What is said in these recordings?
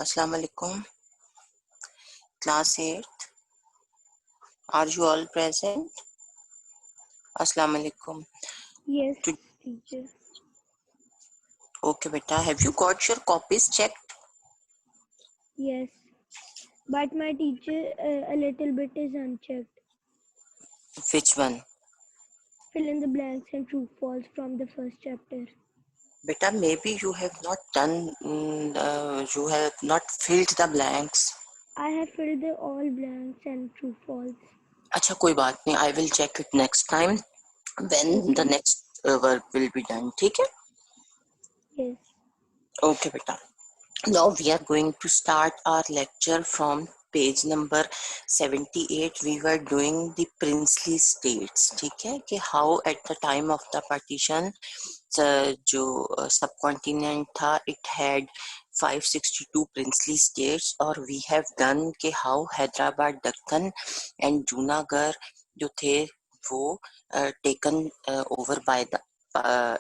Assalamu alaikum. Class 8th. Are you all present? Assalamu alaikum. Yes, teacher. Okay, beta. Have you got your copies checked? Yes, but my teacher a little bit is unchecked. Which one? Fill in the blanks and true false from the first chapter. Beta, maybe you have not done. You have not filled the blanks. I have filled the all blanks and true false. अच्छा कोई बात नहीं. I will check it next time when the Okay. next work will be done. ठीक है? Yes. Okay, beta. Now we are going to start our lecture from page number 78. We were doing the princely states. ठीक है कि how at the time of the partition जो subcontinent था it had 562 princely states और we have done कि how Hyderabad, Deccan and Junagadh जो थे वो taken over by the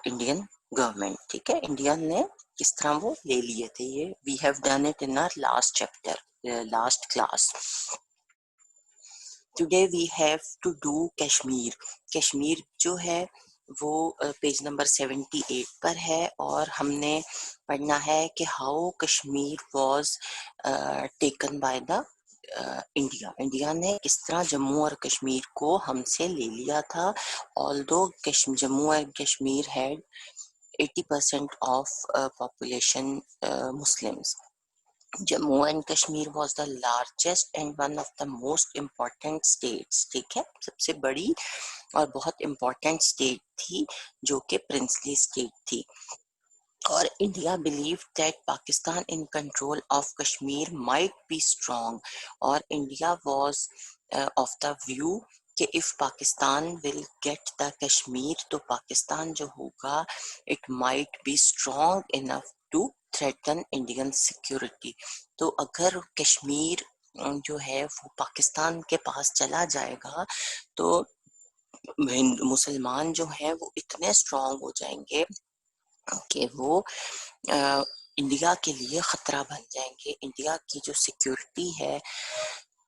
Indian government. ठीक है, इंडिया ने किस तरह वो ले लिए थे. ये we have done it in our last chapter, last class. Today we have to do Kashmir. Kashmir जो है वो पेज नंबर 78 पर है और हमने पढ़ना है कि how Kashmir was taken by the India ने किस तरह जम्मू और कश्मीर को हमसे ले लिया था. Although Jammu and Kashmir had 80% of population Muslims. Jammu and Kashmir was the largest and one of the most important states. ठीक है, सबसे बड़ी और बहुत important state थी जो कि princely state थी. और India believed that Pakistan in control of Kashmir might be strong. और India was of the view कि if Pakistan will get the Kashmir तो पाकिस्तान जो होगा it might be strong enough to threaten Indian security. तो अगर कश्मीर जो है वो पाकिस्तान के पास चला जाएगा तो मुसलमान जो है वो इतने स्ट्रांग हो जाएंगे कि वो इंडिया के लिए खतरा बन जाएंगे. इंडिया की जो सिक्योरिटी है,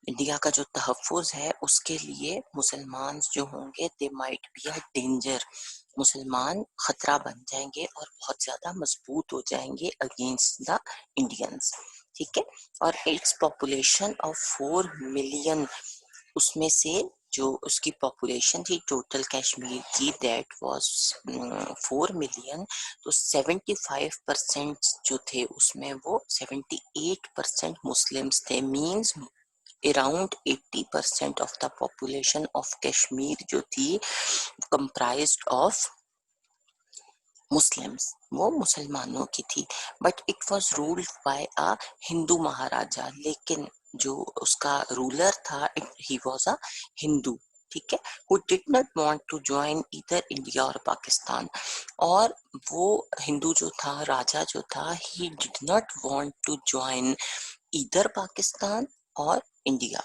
इंडिया का जो तहफ़्फ़ुज़ है उसके लिए मुसलमान जो होंगे they might be a danger. मुसलमान खतरा बन जाएंगे और बहुत ज्यादा मजबूत हो जाएंगे अगेंस्ट द इंडियंस. ठीक है, और इट्स पॉपुलेशन ऑफ 4 मिलियन, उसमें से जो उसकी पॉपुलेशन थी टोटल कश्मीर की दैट वाज 4 मिलियन. तो 75% जो थे उसमें वो 78% मुस्लिम्स थे. Means around 80% of the population of Kashmir जो थी कंप्राइज्ड ऑफ मुस्लिम्स, वो मुसलमानों की थी. But it was ruled by a Hindu maharaja. लेकिन जो उसका रूलर था ही वाज अ हिंदू. ठीक है, who did not want to join either India और पाकिस्तान. और वो हिंदू जो था, राजा जो था, he did not want to join either Pakistan और इंडिया.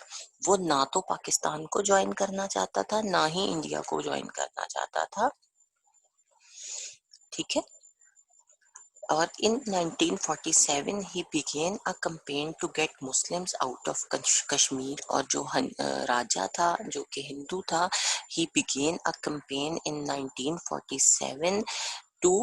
वो ना तो पाकिस्तान को ज्वाइन करना चाहता था ना ही इंडिया को ज्वाइन करना चाहता था. ठीक है, और in 1947 he began a campaign to get Muslims out of Kashmir. और जो राजा था जो कि हिंदू था, he began a campaign in 1947 to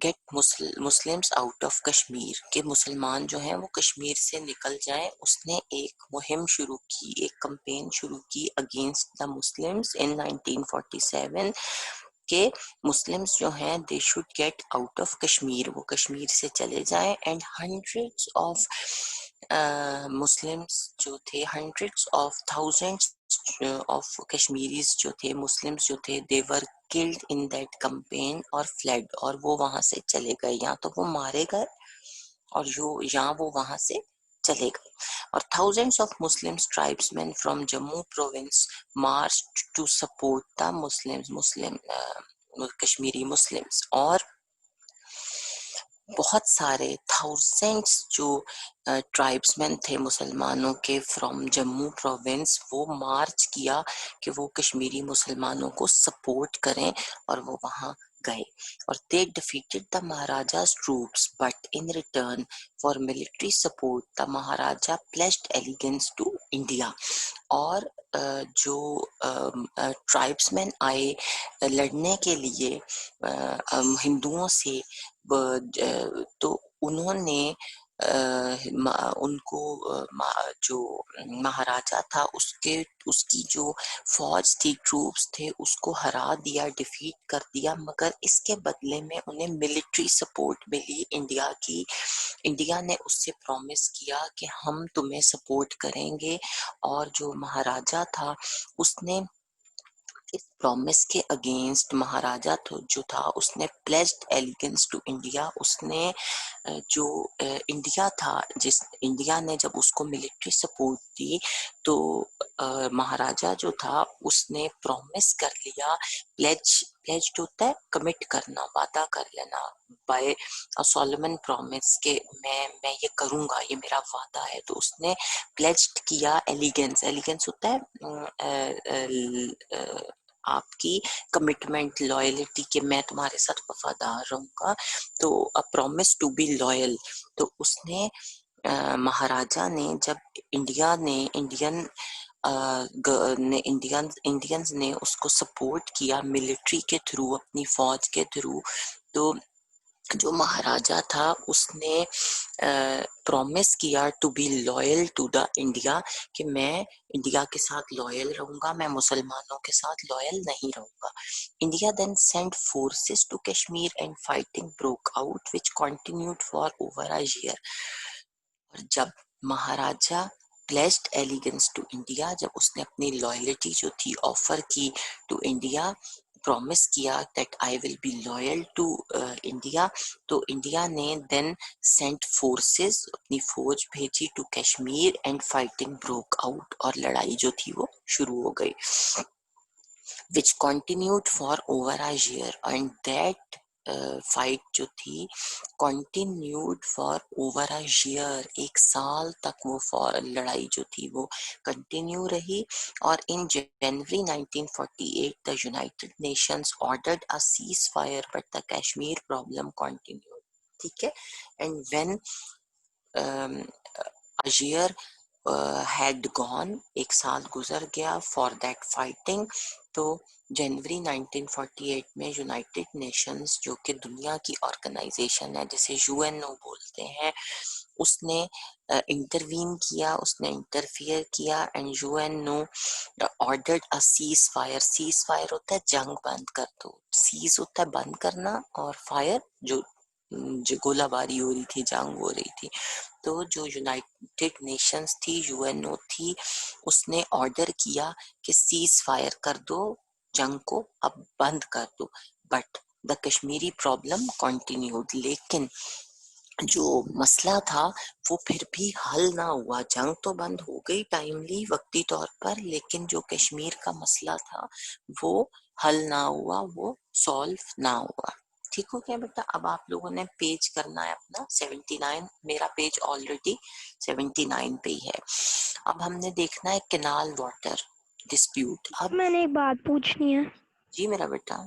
get Muslims out of Kashmir, कि मुसलमान जो हैं वो कश्मीर से निकल जाएं. उसने एक मुहिम शुरू की, एक कैंपेन शुरू की अगेंस्ट द मुस्लिम्स इन 1947 के मुस्लिम्स जो हैं they should get out of Kashmir, वो कश्मीर से चले जाएं. एंड हंड्रेड्स ऑफ मुस्लिम्स जो थे, hundreds of thousands of Kashmiris जो थे, मुस्लिम्स जो थे, they were killed in that campaign और फ्लेड, और वो वहां से चले गए. या तो वो मारे गए और या वो वहां से चले गए. और thousands of Muslim tribesmen from Jammu province marched to support the Kashmiri Muslims. और बहुत सारे थाउजेंड्स जो ट्राइब्समैन थे मुसलमानों के फ्रॉम जम्मू प्रोविंस, वो मार्च किया कि वो कश्मीरी मुसलमानों को सपोर्ट करें और वो वहाँ गए और they defeated the maharaja's troops but in return for military support the maharaja pledged allegiance to India। और जो ट्राइब्समैन आए लड़ने के लिए हिंदुओं से तो उन्होंने उनको जो महाराजा था उसकी जो फौज थी, ट्रूप्स थे, उसको हरा दिया, डिफीट कर दिया, मगर इसके बदले में उन्हें मिलिट्री सपोर्ट मिली इंडिया की। इंडिया ने उससे प्रॉमिस किया कि हम तुम्हें सपोर्ट करेंगे, और जो महाराजा था उसने इस प्रॉमिस के अगेंस्ट महाराजा तो जो था उसने प्लेज्ड एलिगेंस टू इंडिया। उसने जो इंडिया था, जिस इंडिया ने जब उसको मिलिट्री सपोर्ट दी तो महाराजा जो था उसने प्रॉमिस कर लिया। प्लेज प्लेज होता है कमिट करना, वादा कर लेना, बाय सोलोमन प्रॉमिस के मैं ये करूंगा, ये मेरा वादा है। तो उसने प्लेज्ड किया एलिगेंस। एलिगेंस होता है आपकी कमिटमेंट, लॉयलिटी, कि मैं तुम्हारे साथ वफादार रहूंगा। तो a promise to be loyal. तो उसने महाराजा ने जब इंडियंस ने उसको सपोर्ट किया मिलिट्री के थ्रू, अपनी फौज के थ्रू, तो जो महाराजा था उसने प्रॉमिस किया to be loyal to the India, कि मैं इंडिया के साथ लॉयल रहूंगा, मैं मुसलमानों के साथ लॉयल नहीं रहूंगा। India then sent forces to Kashmir and fighting broke out which continued for over a year. और जब maharaja pledged allegiance to India, जब उसने अपनी लॉयलिटी जो थी ऑफर की टू इंडिया, प्रॉमिस किया that I will be loyal to India, तो इंडिया ने देन सेंट फोर्सेस, अपनी फौज भेजी to Kashmir and fighting broke out, और लड़ाई जो थी वो शुरू हो गई, which continued for over a year, and that fight जो थी continued for over a year. एक साल तक वो लड़ाई जो थी वो कंटिन्यू रही। और इन जनवरी 1948 the United Nations ordered a cease fire but the Kashmir problem continued. ठीक है, and when a year had gone, एक साल गुजर गया फॉर दैट फाइटिंग। तो जनवरी 1948 में यूनाइटेड नेशंस, जो कि दुनिया की ऑर्गेनाइजेशन है जिसे यूएनओ बोलते हैं, उसने इंटरवीन किया, उसने इंटरफियर किया, and UNO ordered a cease fire. Cease fire होता है जंग बंद कर दो, सीज होता है बंद करना, और फायर जो गोलाबारी हो रही थी, जंग हो रही थी। तो जो यूनाइटेड नेशंस थी, यूएनओ थी, उसने ऑर्डर किया कि सीज फायर कर दो, जंग को अब बंद कर दो, but the Kashmiri problem continued. लेकिन जो मसला था वो फिर भी हल ना हुआ। जंग तो बंद हो गई टाइमली, वक्ती तौर पर, लेकिन जो कश्मीर का मसला था वो हल ना हुआ, वो सॉल्व ना हुआ। ठीक हो गया बेटा। अब आप लोगों ने पेज करना है अपना 79, मेरा पेज ऑलरेडी 79 पे ही है। अब हमने देखना है कैनाल वाटर डिस्प्यूट। अब मैंने एक बात पूछनी है जी मेरा बेटा।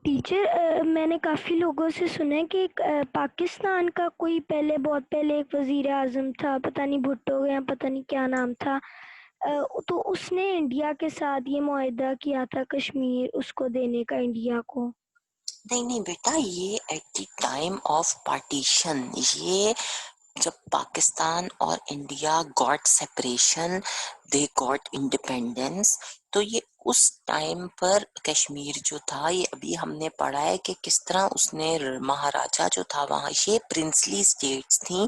टीचर। मैंने काफ़ी लोगों से सुना है कि पाकिस्तान का कोई बहुत पहले एक वजीर आजम था, पता नहीं भुट्टो या पता नहीं क्या नाम था। तो उसने इंडिया के साथ ये मुआहदा किया था कश्मीर उसको देने का इंडिया को। नहीं नहीं बेटा, ये eight the time of partition, ये जब पाकिस्तान और India got separation, they got independence, तो ये उस टाइम पर कश्मीर जो था, ये अभी हमने पढ़ा है कि किस तरह उसने महाराजा जो था वहाँ, ये प्रिंसली स्टेट्स थी,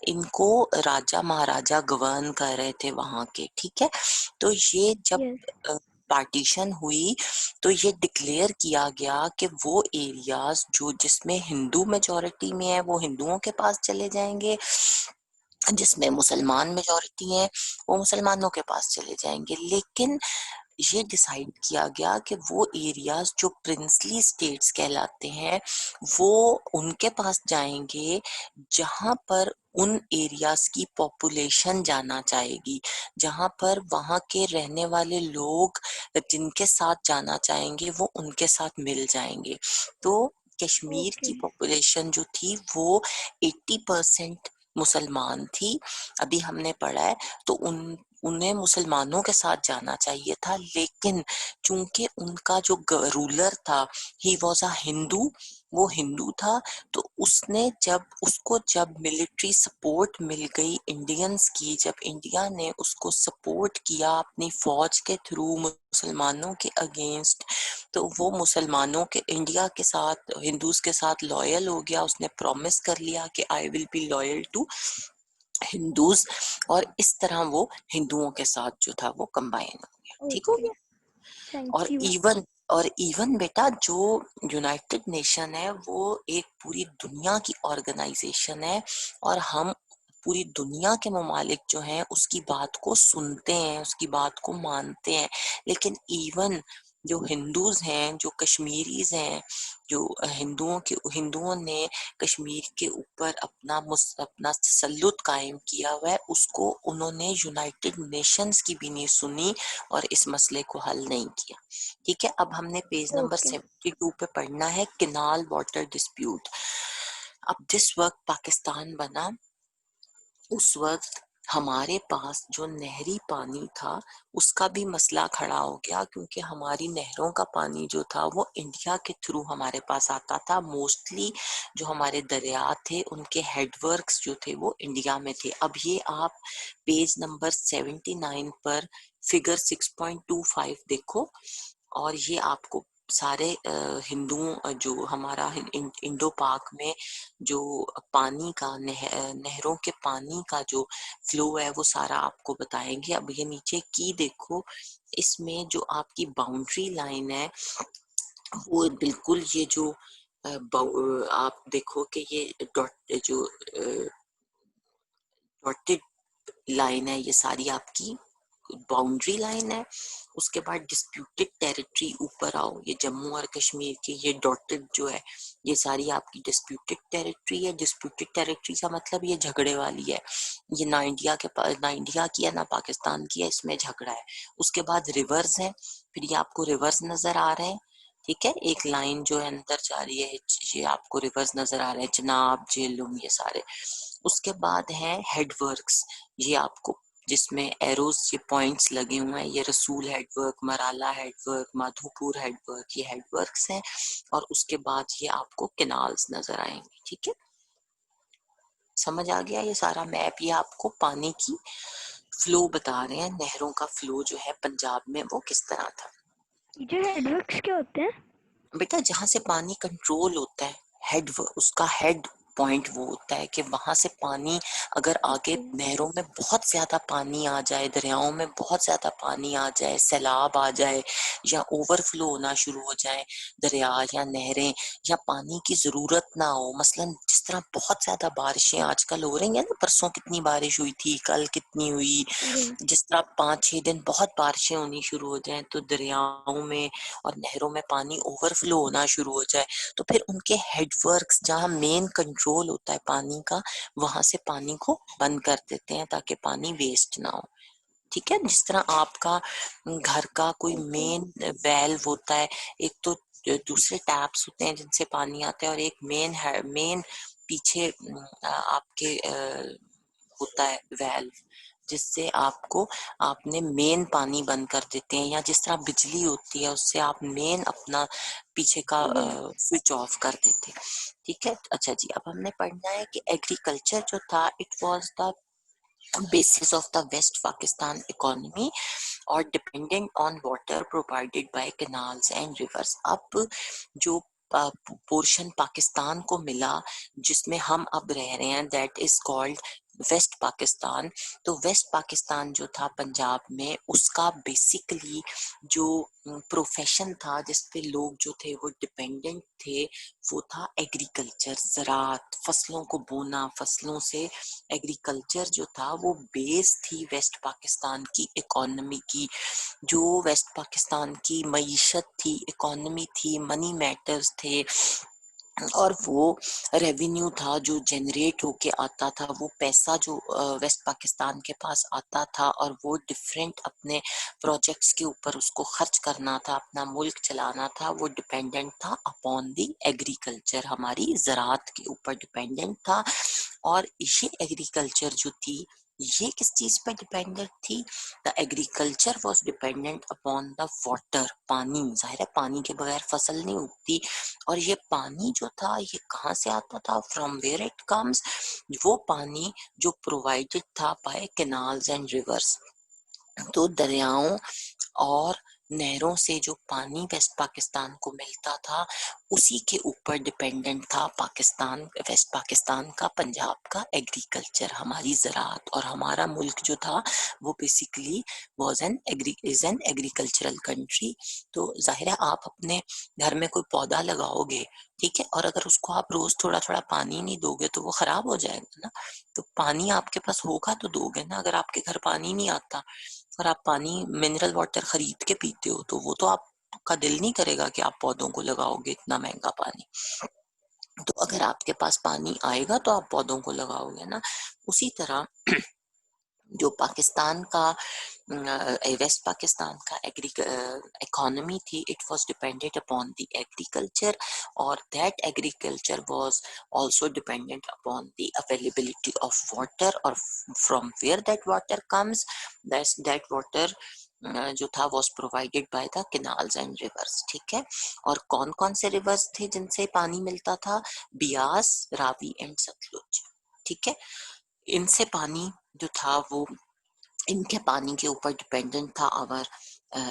इनको राजा महाराजा गवर्न कर रहे थे वहाँ के। ठीक है, तो ये जब यस। पार्टीशन हुई तो ये डिक्लेयर किया गया कि वो एरियाज जो जिसमें हिंदू मेजोरिटी में है वो हिंदुओं के पास चले जाएंगे, जिसमें मुसलमान मेजोरिटी है वो मुसलमानों के पास चले जाएंगे। लेकिन ये डिसाइड किया गया कि वो एरियाज जो प्रिंसली स्टेट्स कहलाते हैं वो उनके पास जाएंगे जहां पर उन एरियाज की पॉपुलेशन जाना चाहेगी, जहां पर वहां के रहने वाले लोग जिनके साथ जाना चाहेंगे वो उनके साथ मिल जाएंगे। तो कश्मीर ओके। की पॉपुलेशन जो थी वो 80% मुसलमान थी, अभी हमने पढ़ा है। तो उन्हें मुसलमानों के साथ जाना चाहिए था, लेकिन चूंकि उनका जो रूलर था ही वॉज अ हिंदू, वो हिंदू था, तो जब मिलिट्री सपोर्ट मिल गई इंडियंस की, जब इंडिया ने उसको सपोर्ट किया अपनी फौज के थ्रू मुसलमानों के अगेंस्ट, तो वो मुसलमानों के इंडिया के साथ हिंदूज के साथ लॉयल हो गया। उसने प्रॉमिस कर लिया कि I will be loyal to Hindus, और इस तरह वो हिंदुओं के साथ जो था वो कंबाइन हो गया। ठीक हो ओके। गया। और थैंक यू। इवन बेटा, जो यूनाइटेड नेशन है वो एक पूरी दुनिया की ऑर्गेनाइजेशन है, और हम पूरी दुनिया के ममालिक जो हैं उसकी बात को सुनते हैं, उसकी बात को मानते हैं। लेकिन इवन जो हिंदूज हैं, जो कश्मीरीज हैं, जो हिंदुओं ने कश्मीर के ऊपर अपना तसल्लुत कायम किया हुआ है, उसको उन्होंने यूनाइटेड नेशंस की भी नहीं सुनी और इस मसले को हल नहीं किया। ठीक है, अब हमने पेज नंबर ओके। 72 पे पढ़ना है किनाल वाटर डिस्प्यूट। अब जिस वक्त पाकिस्तान बना उस वक्त हमारे पास जो नहरी पानी था उसका भी मसला खड़ा हो गया, क्योंकि हमारी नहरों का पानी जो था वो इंडिया के थ्रू हमारे पास आता था। मोस्टली जो हमारे दरिया थे उनके हेडवर्क्स जो थे वो इंडिया में थे। अब ये आप पेज नंबर 79 पर फिगर 6.25 देखो, और ये आपको सारे हिंदुओं जो हमारा इंडो पाक में जो पानी का नहरों के पानी का जो फ्लो है वो सारा आपको बताएंगे। अब ये नीचे की देखो, इसमें जो आपकी बाउंड्री लाइन है वो बिल्कुल ये जो आप देखो कि ये डॉटेड लाइन है, ये सारी आपकी बाउंड्री लाइन है। उसके बाद डिस्प्यूटेड टेरिटरी ऊपर आओ, ये जम्मू और कश्मीर की ये डॉटेड जो है ये सारी आपकी डिस्प्यूटेड टेरिटरी है। डिस्प्यूटेड टेरिटरी का मतलब ये झगड़े वाली है, ये ना इंडिया के पास, ना इंडिया की है ना पाकिस्तान की है, इसमें झगड़ा है। उसके बाद रिवर्स है, फिर ये आपको रिवर्स नजर आ रहे हैं। ठीक है, एक लाइन जो है अंदर जा रही है, ये आपको रिवर्स नजर आ रहे हैं, चिनाब, झेलुम, ये सारे। उसके बाद है हेडवर्क्स, ये आपको जिसमें एरोज ये पॉइंट्स लगे हुए हैं, ये रसूल headwork, Marala headwork, Madhopur headwork, ये हेडवर्क्स हैं। और उसके बाद ये आपको कैनाल्स नजर आएंगे। ठीक है, समझ आ गया ये सारा मैप? ये आपको पानी की फ्लो बता रहे हैं, नहरों का फ्लो जो है पंजाब में वो किस तरह था। टीचर हेडवर्क्स क्या होते हैं? बेटा, जहां से पानी कंट्रोल होता है, उसका हेड पॉइंट वो होता है कि वहां से पानी अगर आगे ओके। नहरों में बहुत ज्यादा पानी आ जाए, दरियाओं में बहुत ज्यादा पानी आ जाए, सैलाब आ जाए, या ओवरफ्लो होना शुरू हो जाए दरिया या नहरें, या पानी की जरूरत ना हो, मसलन जिस तरह बहुत ज्यादा बारिशें आजकल हो रही है ना, परसों कितनी बारिश हुई थी, कल कितनी हुई, जी। जिस तरह 5-6 दिन बहुत बारिशें होनी शुरू हो जाए तो दरियाओं में और नहरों में पानी ओवरफ्लो होना शुरू हो जाए, तो फिर उनके हेडवर्क्स जहाँ मेन कंट्रोल होता है पानी का, वहां से पानी को बंद कर देते हैं ताकि पानी वेस्ट ना हो। ठीक है, जिस तरह आपका घर का कोई ओके। मेन वेल्व होता है, एक तो दूसरे टैप्स होते हैं जिनसे पानी आता है, और एक मेन पीछे आपके होता है वेल्व, जिससे आपको आपने मेन पानी बंद कर देते हैं, या जिस तरह बिजली होती है उससे आप मेन अपना पीछे का जी। स्विच ऑफ कर देते हैं। ठीक है, अच्छा जी, अब हमने पढ़ना है कि एग्रीकल्चर जो था it was the basis of the West Pakistan economy और dependent on water provided by canals and rivers। अब जो पोर्शन पाकिस्तान को मिला जिसमें हम अब रह रहे हैं, that is called west Pakistan. तो वेस्ट पाकिस्तान जो था पंजाब में, उसका बेसिकली जो प्रोफेशन था जिस पे लोग जो थे वो डिपेंडेंट थे, वो था एग्रीकल्चर, ज़राअत, फसलों को बोना, फसलों से एग्रीकल्चर जो था वो बेस थी वेस्ट पाकिस्तान की इकोनॉमी की। जो वेस्ट पाकिस्तान की मईशत थी, इकोनॉमी थी, मनी मैटर्स थे, और वो रेवेन्यू था जो जनरेट होके आता था, वो पैसा जो वेस्ट पाकिस्तान के पास आता था, और वो डिफरेंट अपने प्रोजेक्ट्स के ऊपर उसको खर्च करना था, अपना मुल्क चलाना था, वो डिपेंडेंट था अपॉन दी एग्रीकल्चर, हमारी ज़राअत के ऊपर डिपेंडेंट था। और ये एग्रीकल्चर जो थी, ये किस चीज पे डिपेंडेंट थी? The agriculture was dependent upon the water, पानी। जाहिर है पानी के बगैर फसल नहीं उगती। और ये पानी जो था ये कहाँ से आता था? फ्रॉम वेयर इट कम्स, वो पानी जो प्रोवाइडेड था बाय कैनाल्स एंड रिवर्स। तो दरियाओं और नहरों से जो पानी वेस्ट पाकिस्तान को मिलता था, उसी के ऊपर डिपेंडेंट था पाकिस्तान, वेस्ट पाकिस्तान का, पंजाब का एग्रीकल्चर, हमारी ज़राअत। और हमारा मुल्क जो था वो basically is an agricultural country. तो जाहिर है आप अपने घर में कोई पौधा लगाओगे, ठीक है, और अगर उसको आप रोज थोड़ा थोड़ा पानी नहीं दोगे तो वो खराब हो जाएगा ना। तो पानी आपके पास होगा तो दोगे ना। अगर आपके घर पानी नहीं आता और आप पानी मिनरल वाटर खरीद के पीते हो, तो वो तो आपका दिल नहीं करेगा कि आप पौधों को लगाओगे इतना महंगा पानी। तो अगर आपके पास पानी आएगा तो आप पौधों को लगाओगे ना। उसी तरह जो पाकिस्तान का वेस्ट पाकिस्तान का इकोनॉमी थी, it was dependent upon the agriculture, और that agriculture was also dependent upon the availability of water, और from where that water comes, that water जो था was provided by the canals and rivers. ठीक है, और कौन कौन से रिवर्स थे जिनसे पानी मिलता था? बियास, रावी एंड सतलुज। ठीक है, इनसे पानी जो था वो, इनके पानी के ऊपर डिपेंडेंट था our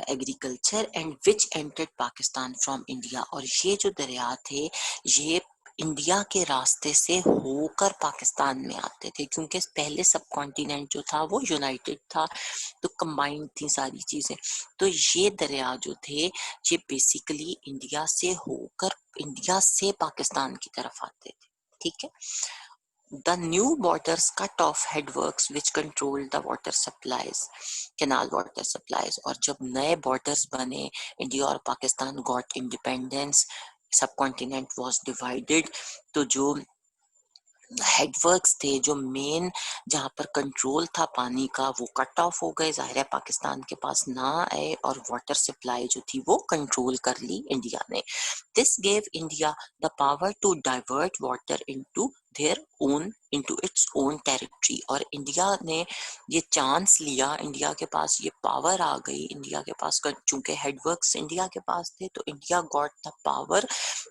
agriculture, and which entered Pakistan from India. और ये जो दरिया थे ये इंडिया के रास्ते से होकर पाकिस्तान में आते थे, क्योंकि पहले सब कॉन्टिनेंट जो था वो यूनाइटेड था, तो कंबाइंड थी सारी चीजें। तो ये दरिया जो थे ये बेसिकली इंडिया से होकर इंडिया से पाकिस्तान की तरफ आते थे। ठीक है, the new borders cut off headworks which controlled the water supplies, canal water supplies। और जब नए borders बने, इंडिया और Pakistan got independence, subcontinent was divided, तो जो हेडवर्क्स थे, जो मेन जहां पर कंट्रोल था पानी का, वो कट ऑफ हो गए। जाहिर है पाकिस्तान के पास ना आए, और वाटर सप्लाई जो थी वो कंट्रोल कर ली इंडिया ने। This gave India the power to divert water into their own, into its own territory. और इंडिया ने ये चांस लिया, इंडिया के पास ये पावर आ गई, इंडिया के पास चूंकि हेडवर्क्स इंडिया के पास थे, तो इंडिया गॉट द पावर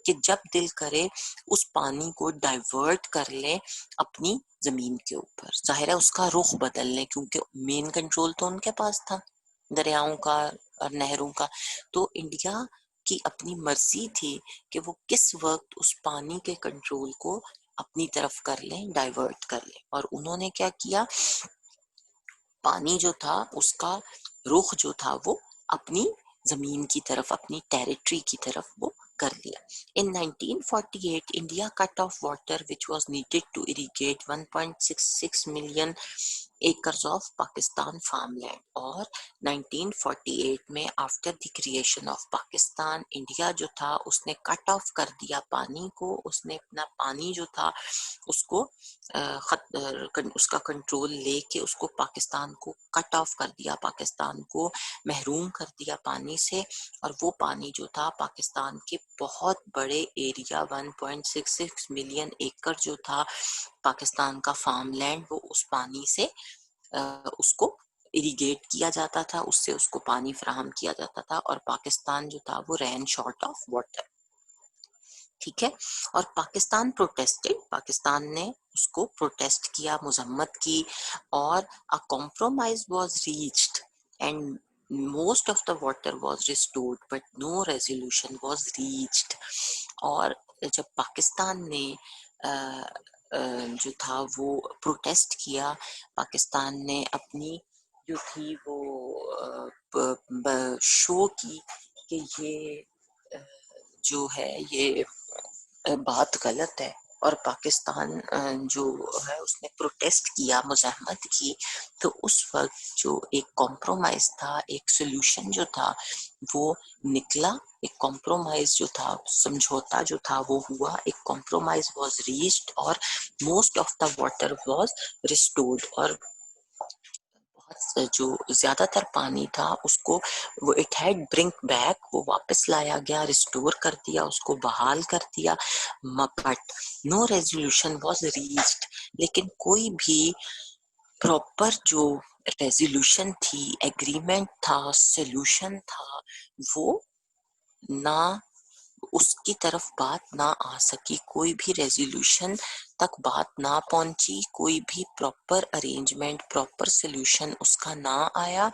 कि जब दिल करे उस पानी को डाइवर्ट कर ले अपनी जमीन के ऊपर। जाहिर है उसका रुख बदल ले, क्योंकि मेन कंट्रोल तो उनके पास था दरियाओं का और नहरों का। तो इंडिया की अपनी मर्जी थी कि वो किस वक्त उस पानी के कंट्रोल को अपनी तरफ कर लें, डाइवर्ट कर लें। और उन्होंने क्या किया, पानी जो था उसका रुख जो था वो अपनी जमीन की तरफ, अपनी टेरिटरी की तरफ वो कर लिया। In 1948, India cut off water which was needed to irrigate 1.66 million acres of Pakistan farmland। और 1948 में after the creation of Pakistan, India जो था उसने कट ऑफ कर दिया पानी को, उसने अपना पानी जो था उसको उसका कंट्रोल लेके उसको पाकिस्तान को कट ऑफ कर दिया, पाकिस्तान को महरूम कर दिया पानी से। और वो पानी जो था पाकिस्तान के बहुत बड़े एरिया 1.66 मिलियन एकड़ जो था पाकिस्तान का फार्मलैंड, वो उस पानी से उसको इरिगेट किया जाता था, उससे उसको पानी फराहम किया जाता था, और पाकिस्तान जो था वो रैन शॉर्ट ऑफ वाटर। ठीक है, और पाकिस्तान प्रोटेस्टेड, पाकिस्तान ने उसको प्रोटेस्ट किया, मजम्मत की, और a compromise was reached and most of the water was restored but no resolution was reached। और जब पाकिस्तान ने जो था वो प्रोटेस्ट किया, पाकिस्तान ने अपनी जो थी वो शो की कि ये जो है ये बात गलत है, और पाकिस्तान जो है उसने प्रोटेस्ट किया, मुज़ाहमत की, तो उस वक्त जो एक कॉम्प्रोमाइज था, एक सोल्यूशन जो था वो निकला। एक कॉम्प्रोमाइज जो था, समझौता जो था वो हुआ, एक कॉम्प्रोमाइज वाज रीच्ड और most of the water was restored. और बहुत जो ज्यादातर पानी था उसको वो इट हैड ब्रिंक बैक, वो वापस लाया गया, रिस्टोर कर दिया, उसको बहाल कर दिया। But no resolution was reached, लेकिन कोई भी प्रॉपर जो रेजोल्यूशन थी, एग्रीमेंट था, सोल्यूशन था, वो ना उसकी तरफ बात ना आ सकी, कोई भी रेजोल्यूशन तक बात ना पहुंची, कोई भी प्रॉपर अरेंजमेंट, प्रॉपर सोल्यूशन उसका ना आया।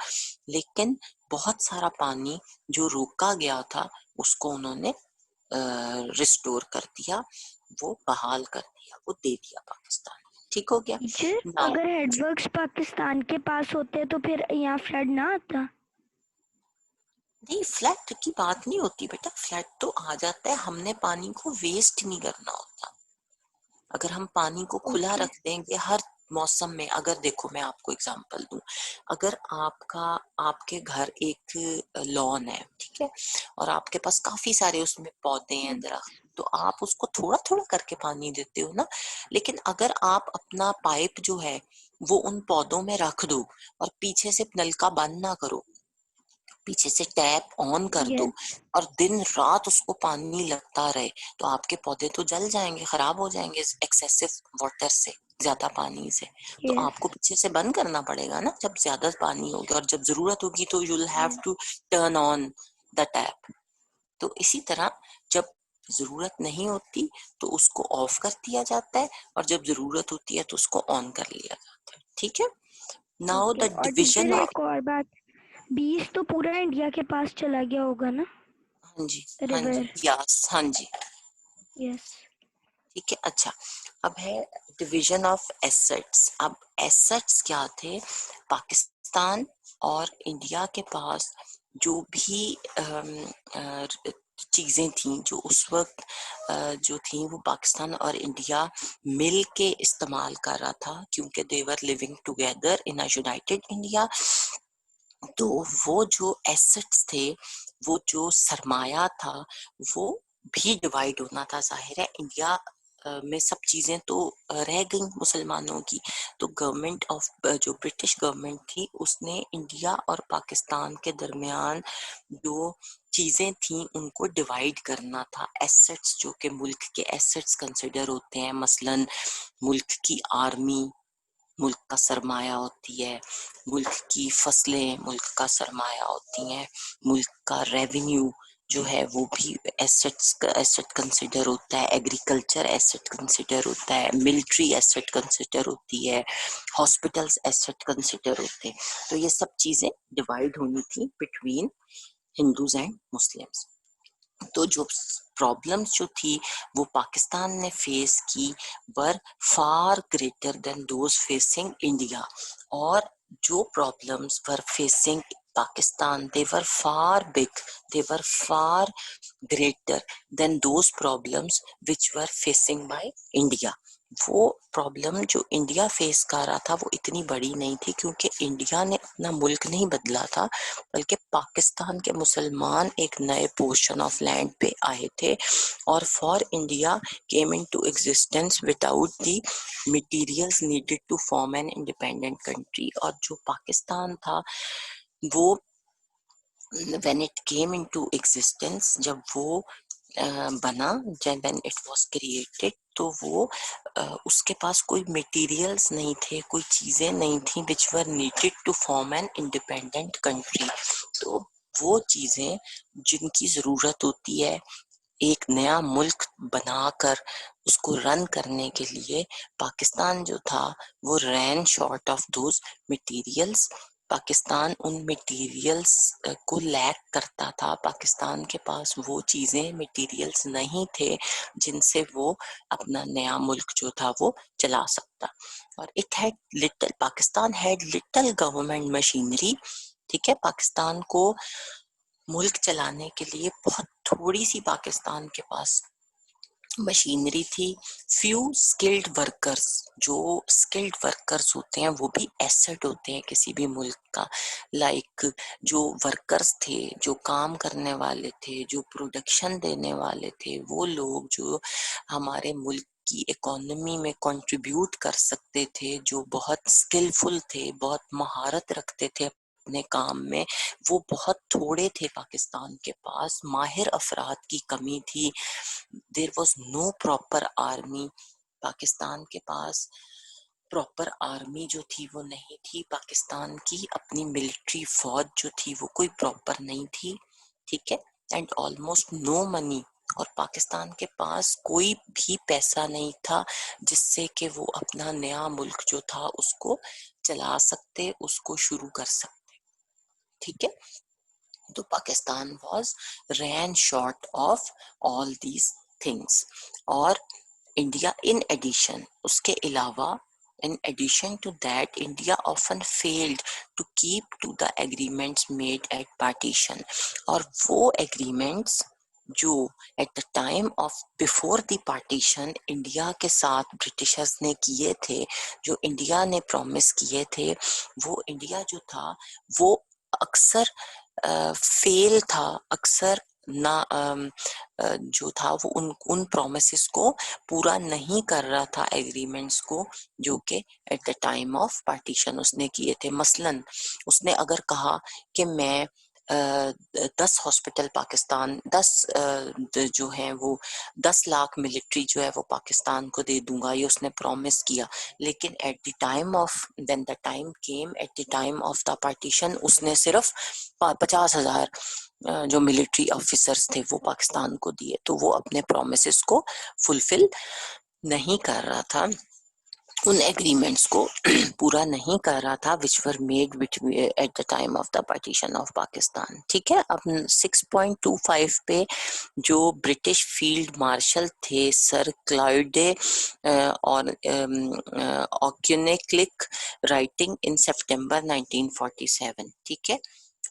लेकिन बहुत सारा पानी जो रोका गया था उसको उन्होंने रिस्टोर कर दिया, वो बहाल कर दिया, वो दे दिया पाकिस्तान। ठीक हो गया। टीचर, नाउ अगर हेडवर्क्स पाकिस्तान के पास होते तो फिर यहाँ फ्लड ना आता? नहीं, फ्लड की बात नहीं होती बेटा, फ्लड तो आ जाता है, हमने पानी को वेस्ट नहीं करना होता। अगर हम पानी को खुला ओके। रख देंगे हर मौसम में, अगर देखो मैं आपको एग्जांपल दूं, अगर आपके घर एक लॉन है, ठीक है, और आपके पास काफी सारे उसमें पौधे हैं, दरख्त, तो आप उसको थोड़ा थोड़ा करके पानी देते हो ना। लेकिन अगर आप अपना पाइप जो है वो उन पौधों में रख दो और पीछे से नलका बंद ना करो, पीछे से टैप ऑन कर दो यस। और दिन रात उसको पानी लगता रहे, तो आपके पौधे तो जल जाएंगे, खराब हो जाएंगे एक्सेसिव वाटर से, ज्यादा पानी से। तो यस। आपको पीछे से बंद करना पड़ेगा ना जब ज्यादा पानी होगा, और जब जरूरत होगी तो you will have to turn on the tap. तो इसी तरह जब जरूरत नहीं होती तो उसको ऑफ कर दिया जाता है, और जब जरूरत होती है तो उसको ऑन कर लिया जाता है। ठीक है। Now okay. द और टीचर डिविजन ऑफ, एक और बात, बीज तो पूरा इंडिया के पास चला गया होगा ना? हाँ जी, हाँ जी, रिवर। यस, हाँ जी, यस। ठीक है। अच्छा, अब है डिवीजन ऑफ एसेट्स। अब एसेट्स क्या थे? पाकिस्तान और इंडिया के पास जो भी चीजें थी जो उस वक्त जो थी, वो पाकिस्तान और इंडिया मिल के इस्तेमाल कर रहा था, क्योंकि they were living together in a united India. तो वो जो एसेट्स थे, वो जो सरमाया था, वो भी डिवाइड होना था। जाहिर है इंडिया में सब चीजें तो रह गई मुसलमानों की, तो गवर्नमेंट ऑफ जो ब्रिटिश गवर्नमेंट थी उसने इंडिया और पाकिस्तान के दरमियान जो चीजें थी उनको डिवाइड करना था। एसेट्स जो कि मुल्क के एसेट्स कंसिडर होते हैं, मसलन मुल्क की आर्मी मुल्क का सरमाया होती है, मुल्क की फसलें मुल्क का सरमाया होती हैं, मुल्क का रेवेन्यू जो है वो भी एसेट कंसिडर होता है, एग्रीकल्चर एसेट कंसिडर होता है, मिलिट्री एसेट कंसिडर होती है, हॉस्पिटल्स एसेट कंसिडर होते हैं। तो ये सब चीजें डिवाइड होनी थी बिटवीन हिंदूज एंड मुस्लिम्स। तो जो प्रॉब्लम्स जो थी वो पाकिस्तान ने फेस की were far greater than those facing India, और जो problems were facing Pakistan they were far big, they were far greater than those problems which were facing by India. वो प्रॉब्लम जो इंडिया फेस कर रहा था वो इतनी बड़ी नहीं थी, क्योंकि इंडिया ने अपना मुल्क नहीं बदला था, बल्कि पाकिस्तान के मुसलमान एक नए पोर्शन ऑफ लैंड पे आए थे, और for India came into existence without the materials needed to form an independent country. और जो पाकिस्तान था वो when it came into existence, जब वो बना, जब when it was created, तो वो उसके पास कोई मटेरियल्स नहीं थे, कोई चीजें नहीं थी which were needed to form an independent country। तो वो चीजें जिनकी जरूरत होती है एक नया मुल्क बनाकर उसको रन करने के लिए, पाकिस्तान जो था वो ran short of those materials. Pakistan उन मटेरियल्स को लैक करता था, पाकिस्तान के पास वो चीजें मटेरियल्स नहीं थे जिनसे वो अपना नया मुल्क जो था वो चला सकता। और it had little, Pakistan had little government machinery. ठीक है, पाकिस्तान को मुल्क चलाने के लिए बहुत थोड़ी सी पाकिस्तान के पास मशीनरी थी, फ्यू स्किल्ड वर्कर्स। जो स्किल्ड वर्कर्स होते हैं वो भी एसेट होते हैं किसी भी मुल्क का। लाइक जो वर्कर्स थे, जो काम करने वाले थे, जो प्रोडक्शन देने वाले थे, वो लोग जो हमारे मुल्क की इकोनॉमी में कंट्रीब्यूट कर सकते थे, जो बहुत स्किलफुल थे, बहुत महारत रखते थे अपने काम में, वो बहुत थोड़े थे। पाकिस्तान के पास माहिर अफराद की कमी थी। There was no proper army. Pakistan के पास प्रॉपर आर्मी जो थी वो नहीं थी। पाकिस्तान की अपनी मिलिट्री फौज जो थी वो कोई प्रॉपर नहीं थी, ठीक है। And almost no money. और पाकिस्तान के पास कोई भी पैसा नहीं था जिससे कि वो अपना नया मुल्क जो था उसको चला सकते, उसको शुरू कर सकते, ठीक है। तो Pakistan was ran short of all these things. और इंडिया इन एडिशन, उसके अलावा, in addition to that, India often failed to keep to the agreements made at partition। और वो agreements जो eight the time of before the partition India के साथ Britishers ने किए थे, जो इंडिया ने प्रॉमिस किए थे, वो इंडिया जो था वो अक्सर फेल था, अक्सर ना जो था वो उन प्रोमिसेस को पूरा नहीं कर रहा था, एग्रीमेंट्स को जो कि eight the time of partition उसने किए थे। मसलन उसने अगर कहा कि मैं 10 हॉस्पिटल पाकिस्तान, 10 जो है वो 10 लाख मिलिट्री जो है वो पाकिस्तान को दे दूंगा, ये उसने प्रॉमिस किया। लेकिन eight the time of when the time came, eight the time of the partition, उसने सिर्फ 50,000 जो मिलिट्री ऑफिसर्स थे वो पाकिस्तान को दिए। तो वो अपने प्रोमिस को फुलफिल नहीं कर रहा था, उन एग्रीमेंट्स को पूरा नहीं कर रहा था which were made at the time of the partition of Pakistan, ठीक है। अब 6.25 पे जो ब्रिटिश फील्ड मार्शल थे सर क्लाउडे और ऑक्यूनेक्लिक, राइटिंग इन सितंबर 1947, ठीक है।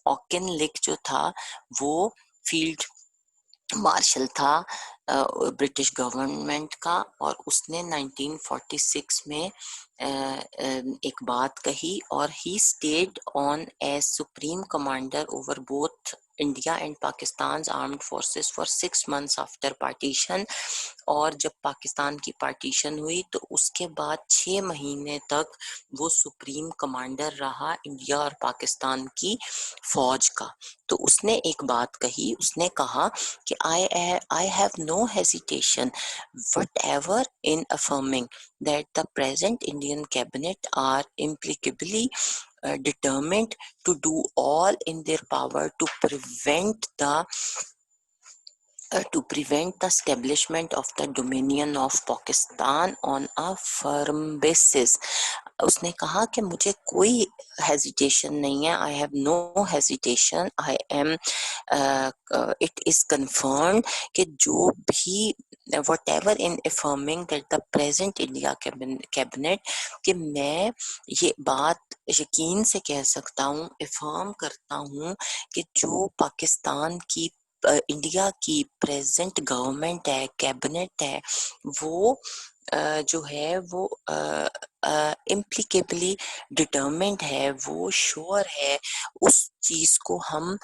ऑक्यूनेक्लिक जो था वो फील्ड मार्शल था ब्रिटिश गवर्नमेंट का, और उसने 1946 में एक बात कही, और ही stayed on as supreme commander over both India and Pakistan armed forces for 6 months after partition. और जब पाकिस्तान की पार्टीशन हुई तो उसके बाद 6 महीने तक वो सुप्रीम कमांडर रहा इंडिया और पाकिस्तान की फौज का। तो उसने एक बात कही, उसने कहा कि I have no hesitation whatever in affirming that the present Indian cabinet are implacably determined to do all in their power to prevent the establishment of the dominion of Pakistan on a firm basis। उसने कहा कि मुझे कोई hesitation नहीं है, I have no hesitation, I am it is confirmed कि जो भी whatever in affirming that the present India cabinet, कि मैं ये बात यकीन से कह सकता हूँ, affirm करता हूँ कि जो पाकिस्तान की इंडिया की प्रेजेंट गवर्नमेंट है, कैबिनेट है, वो जो है वो इम्प्लीकेबली डिटर्मिन्ड है, वो श्योर है उस चीज को, हम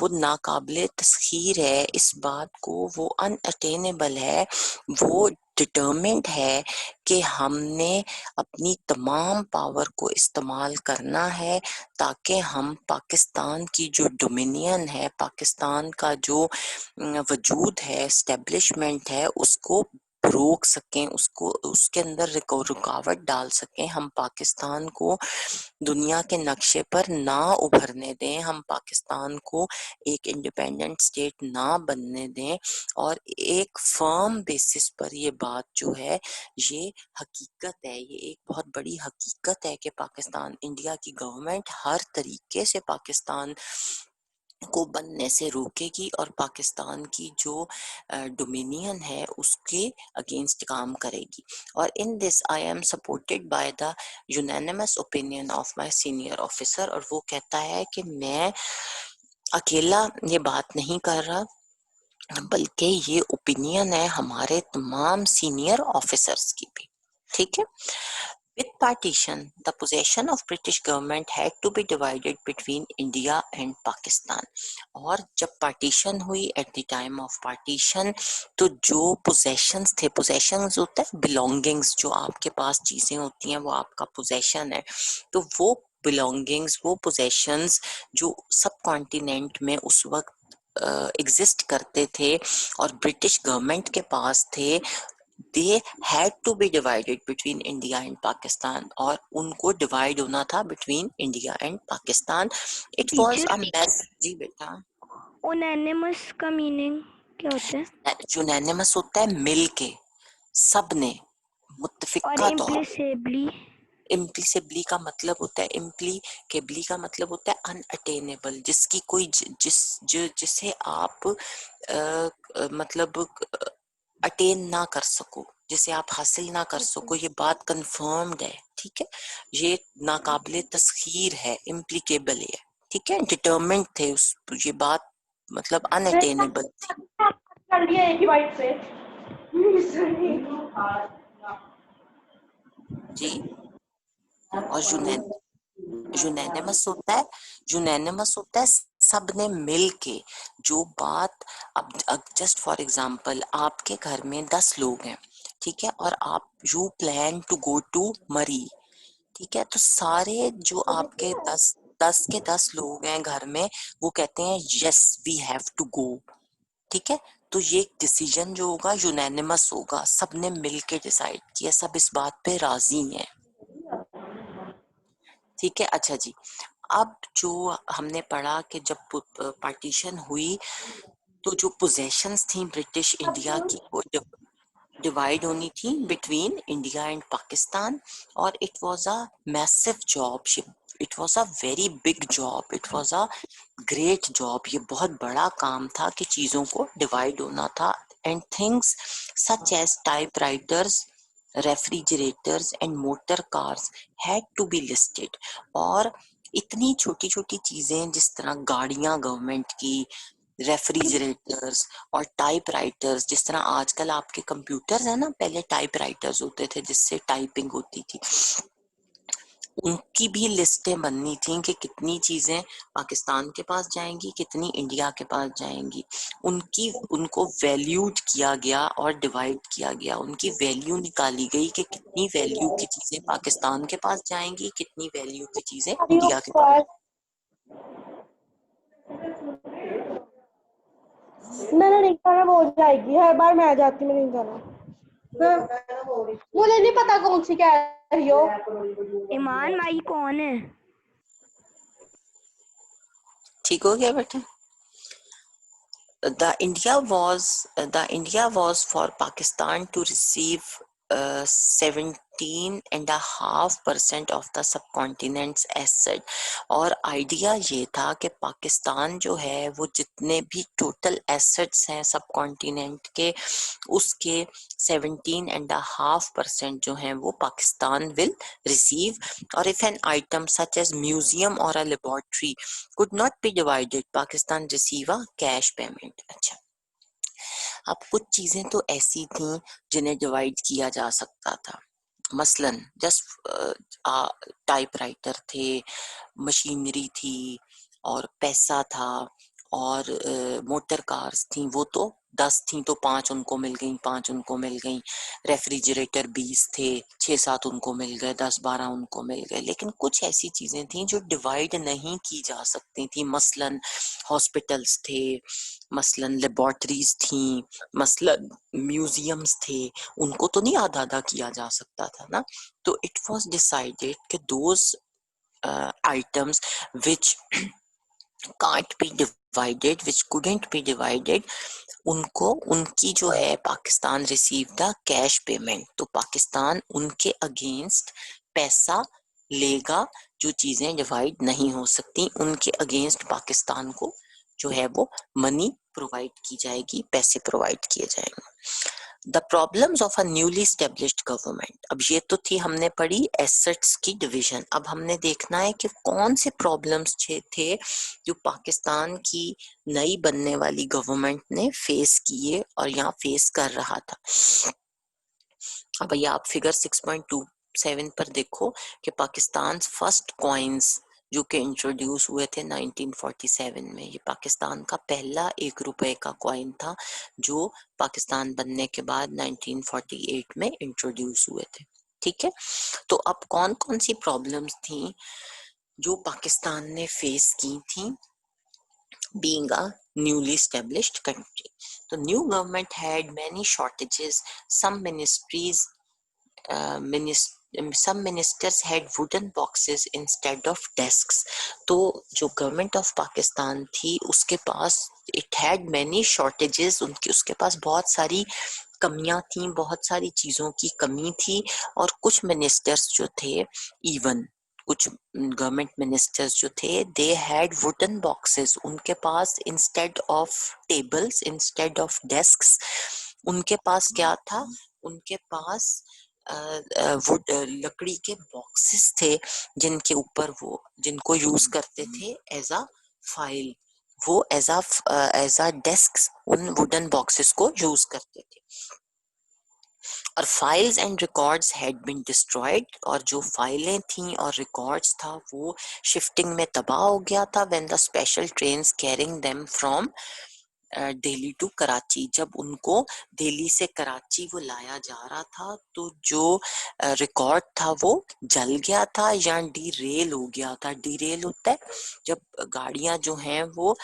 वो नाकाबिले तस्खीर है इस बात को, वो अनअटेनेबल है, वो डिटर्मिन्ड है कि हमने अपनी तमाम पावर को इस्तेमाल करना है ताकि हम पाकिस्तान की जो डोमिनियन है, पाकिस्तान का जो वजूद है, एस्टेब्लिशमेंट है, उसको रोक सकें, उसको उसके अंदर रुकावट डाल सकें, हम पाकिस्तान को दुनिया के नक्शे पर ना उभरने दें, हम पाकिस्तान को एक इंडिपेंडेंट स्टेट ना बनने दें। और एक फर्म बेसिस पर ये बात जो है ये हकीकत है, ये एक बहुत बड़ी हकीकत है कि पाकिस्तान, इंडिया की गवर्नमेंट हर तरीके से पाकिस्तान को बनने से रोकेगी और पाकिस्तान की जो डोमिनियन है उसके अगेंस्ट काम करेगी। और in this I am supported by the unanimous opinion of my senior officer. और वो कहता है कि मैं अकेला ये बात नहीं कर रहा, बल्कि ये ओपिनियन है हमारे तमाम सीनियर ऑफिसर्स की भी, ठीक है। With partition, the possession of British government had to be divided between India and Pakistan. और जब पार्टीशन हुई, at the time of partition, तो जो possessions थे, possessions होता है belongings, जो आपके पास चीजें होती हैं वो आपका possession है, तो वो belongings, वो possessions जो सब कॉन्टिनेंट में उस वक्त एग्जिस्ट करते थे और ब्रिटिश गवर्नमेंट के पास थे, they had to be divided between India and Pakistan, और उनको डिवाइड होना था between India and Pakistan. It was teacher, a mess। जी बेटा। ओनैनिमस का मीनिंग क्या होता है? यूनानिमस होता है मिल के, सबने, और मुत्तफिका तौर। इम्प्लिसिबली? इम्प्लिसिबली का मतलब होता है, इम्प्लीकेबली का मतलब होता है अनअटेनेबल, जिसकी कोई जिसे आप मतलब अटेन ना कर सको, जिसे आप हासिल ना कर सको, ये बात कंफर्म्ड है, ठीक है। ये नाकाबिले तस्खीर है, इम्प्लीकेबल है, ठीक है। डिटरमिन्ड थे उस, ये बात मतलब अनअटेनेबल थी। कर लिया एक ही बाइट से। जी। और यूनानिमस होता है, यूनानिमस होता है सबने मिल के जो बात। अब जस्ट फॉर एग्जांपल, आपके घर में 10 लोग हैं, ठीक है, और आप you plan to go to Murree, ठीक है, तो सारे जो आपके 10 लोग हैं घर में, वो कहते हैं yes we have to go, ठीक है। तो ये डिसीजन जो होगा यूनानिमस होगा, सबने मिलके डिसाइड किया, सब इस बात पे राजी हैं, ठीक है। अच्छा जी, अब जो हमने पढ़ा कि जब पार्टीशन हुई तो जो पोजेशंस थी ब्रिटिश इंडिया की, वो डिवाइड होनी थी बिटवीन इंडिया एंड पाकिस्तान, और it was a massive job, it was a very big job, it was a great job, ये बहुत बड़ा काम था कि चीजों को डिवाइड होना था। And things such as typewriters, refrigerators and motor cars had to be listed. और इतनी छोटी छोटी चीजें जिस तरह गाड़ियां गवर्नमेंट की, रेफ्रिजरेटर्स और टाइपराइटर्स, जिस तरह आजकल आपके कंप्यूटर्स है ना, पहले टाइपराइटर्स होते थे जिससे टाइपिंग होती थी, उनकी भी लिस्टें बननी थी कि कितनी चीजें पाकिस्तान के पास जाएंगी, कितनी इंडिया के पास जाएंगी। उनको वैल्यूड किया गया और डिवाइड किया गया, उनकी वैल्यू निकाली गई कि कितनी वैल्यू की चीजें पाकिस्तान के पास जाएंगी, कितनी वैल्यू की चीजें इंडिया के पास। मैंने नहीं खाना, वो हो जाएगी, हर बार मैं आ जाती, मैं नहीं जाना। हाँ? मुझे नहीं पता कौन सी कह रही हो। ईमान माई कौन है? ठीक हो गया बेटा। The India was for Pakistan to receive 17.5% of the subcontinent's asset। और आइडिया ये था कि पाकिस्तान जो है वो जितने भी टोटल एसेट्स हैं सब कॉन्टिनेंट के, उसके 17.5% जो हैं वो पाकिस्तान विल रिसीव। और if an item such as museum और a laboratory could not be divided, Pakistan receive a cash payment। अच्छा, अब कुछ चीजें तो ऐसी थी जिन्हें डिवाइड किया जा सकता था, मसलन जस्ट टाइपराइटर थे, मशीनरी थी, और पैसा था, और मोटर कार्स थी, वो तो 10 थी तो 5 उनको मिल गई, 5 उनको मिल गई। रेफ्रिजरेटर 20 थे, 6-7 उनको मिल गए, 10-12 उनको मिल गए। लेकिन कुछ ऐसी चीजें थी जो डिवाइड नहीं की जा सकती थी, मसलन हॉस्पिटल्स थे, मसलन लेबोरेटरीज थी, मसलन म्यूजियम्स थे, उनको तो नहीं आधा आधा किया जा सकता था ना। तो इट वाज डिसाइडेड कि those items which can't be divided, which couldn't be divided, उनको, उनकी जो है, Pakistan receive the cash payment, तो पाकिस्तान उनके अगेंस्ट पैसा लेगा, जो चीजें डिवाइड नहीं हो सकती उनके अगेंस्ट पाकिस्तान को जो है वो मनी प्रोवाइड की जाएगी, पैसे प्रोवाइड किए जाएंगे। The problems of a newly established government. अब ये तो थी हमने पढ़ी एसेट्स की डिवीजन। अब हमने देखना है कि कौन से प्रॉब्लम्स थे जो पाकिस्तान की नई बनने वाली गवर्नमेंट ने फेस किए और यहाँ फेस कर रहा था। अब भैया आप फिगर 6.27 पर देखो कि पाकिस्तान फर्स्ट कॉइन्स जो कि इंट्रोड्यूस हुए थे 1947 में। ये पाकिस्तान का पहला 1 रुपए का कॉइन था जो पाकिस्तान बनने के बाद 1948 में इंट्रोड्यूस हुए थे। ठीक है, तो अब कौन कौन सी प्रॉब्लम्स थी जो पाकिस्तान ने फेस की थी being a newly established country? The new government had many shortages. Some ministries some ministers had wooden boxes instead of desks. तो जो गवर्नमेंट ऑफ पाकिस्तान थी उसके पास it had many shortages, उसके पास बहुत सारी कमियां थी, बहुत सारी चीजों की कमी थी। और कुछ मिनिस्टर्स जो थे, इवन कुछ गवर्नमेंट मिनिस्टर्स जो थे, दे हैड वुडन बॉक्सेस। उनके पास instead of tables, instead of desks, उनके पास क्या था? उनके पास वुड लकड़ी के बॉक्सेस थे जिनको यूज करते थे एज अ फाइल। वो एज अ डेस्क उन वुडन बॉक्सेस को यूज करते थे। और files and records had been destroyed, और जो फाइलें थी और रिकॉर्ड्स था वो शिफ्टिंग में तबाह हो गया था। When the special trains carrying them from Delhi to Karachi, जब उनको दिल्ली से कराची वो लाया जा रहा था तो जो रिकॉर्ड था वो जल गया था या डीरेल हो गया था। डीरेल होता है जब गाड़ियां जो हैं वो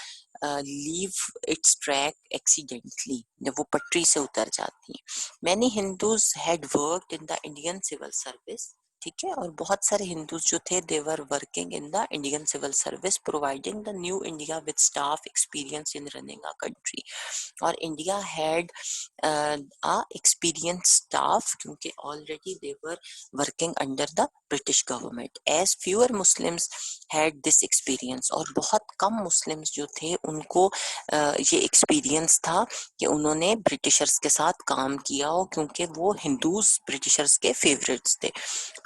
लीव इट्स ट्रैक एक्सीडेंटली, जब वो पटरी से उतर जाती हैं। Many Hindus had worked in the Indian civil service. ठीक है, और बहुत सारे हिंदूज जो थे they were working in the Indian civil service, providing the new India with staff experience in running a country. और India had a experienced staff क्योंकि already they were working under the British government, as fewer Muslims had this experience। और बहुत कम Muslims जो थे उनको ये experience था कि उन्होंने ब्रिटिशर्स के साथ काम किया हो, क्योंकि वो हिंदूज ब्रिटिशर्स के फेवरेट्स थे।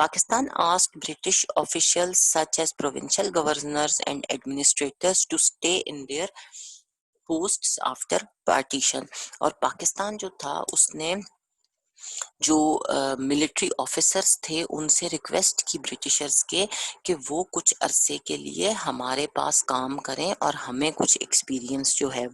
Pakistan asked British officials such as provincial governors and administrators to stay in their posts after partition। और पाकिस्तान जो था उसने जो मिलिट्री ऑफिसर्स थे उनसे रिक्वेस्ट की ब्रिटिशर्स के कि वो कुछ अरसे के लिए हमारे पास काम करें और हमें कुछ एक्सपीरियंस जो है